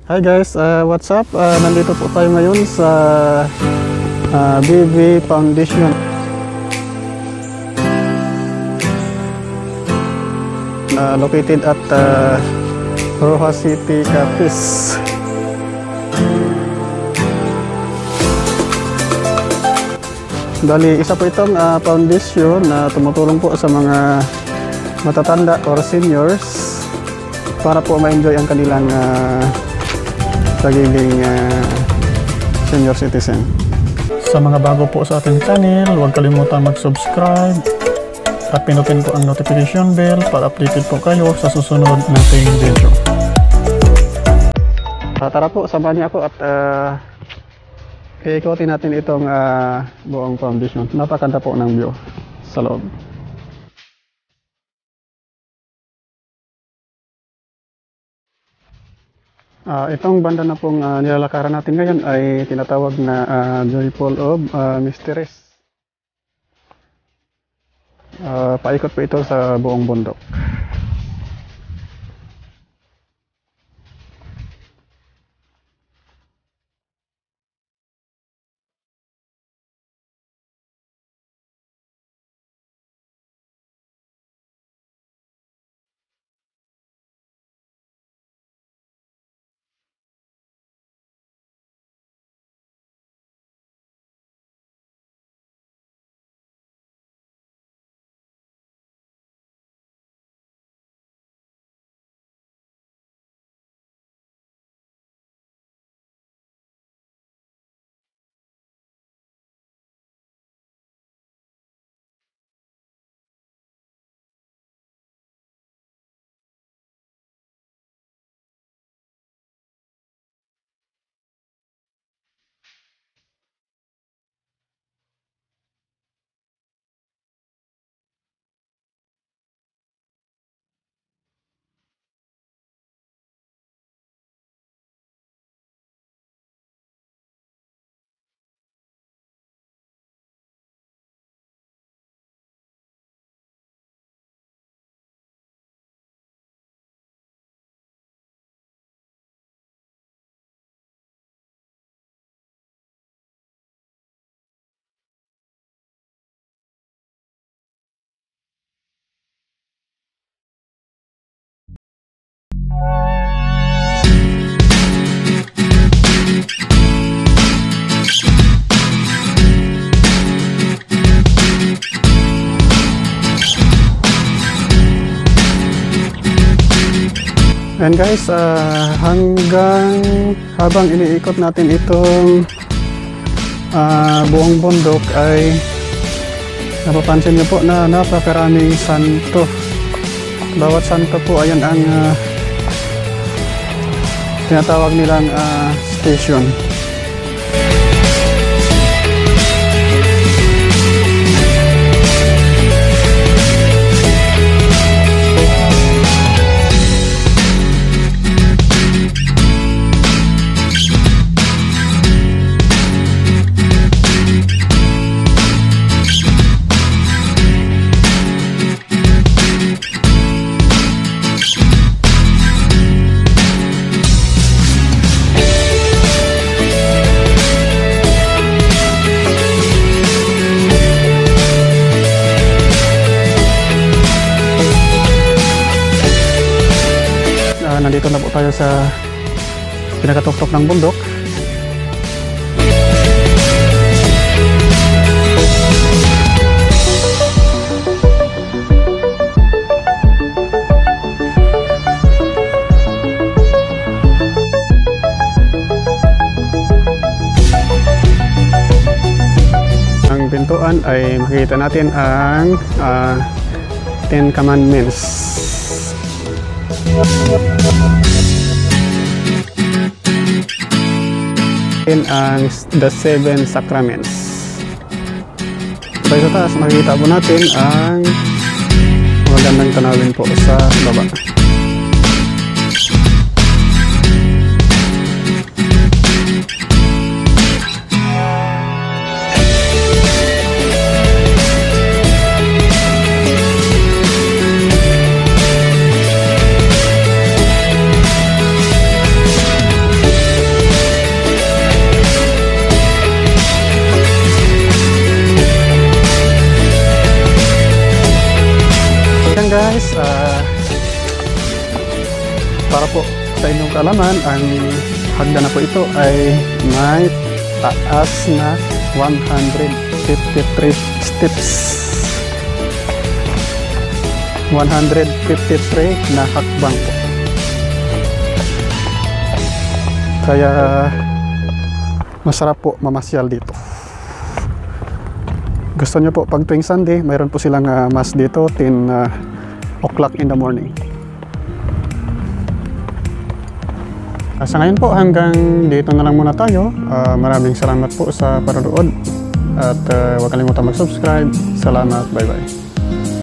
Hi guys, what's up? Nandito po tayo ngayon sa BB Foundation. Located at Rojas City, Capiz. Bali, isa po itong foundation na tumutulong po sa mga matatanda or seniors para po ma-enjoy ang kanilang pagiging senior citizen. Sa mga bago po sa ating channel, huwag kalimutan mag-subscribe at pinutin po ang notification bell para updated po kayo sa susunod nating video. Tara po, samahan niyo ako at ikutin natin itong buong foundation. Napakaganda po ng view sa loob. Itong banda na pong nilalakaran natin ngayon ay tinatawag na Joyful of Mysteries. Paikot po ito sa buong bundok. And guys, habang iniikot natin itong buong bundok ay napapansin niyo po na napakaraming santo. Bawat santo po ayan ang tinatawag nilang station. Nandito na po tayo sa pinakatuktok ng bundok. Ang pintuan ay makikita natin ang Ten Commandments. Ang the Seven Sacraments. Sa taas makikita po natin ang magandang tanawin po sa baba. Para po sa inyong kaalaman, ang hagdan na po ito ay may taas na 153 steps. 153 na hakbang po. Kaya masarap po mamasyal dito. Gusto nyo po pag tuwing Sunday, mayroon po silang mass dito 10 o'clock in the morning. Sa ngayon po, hanggang dito na lang muna tayo. Maraming salamat po sa panonood at huwag kalimutan mag-subscribe. Salamat, bye bye.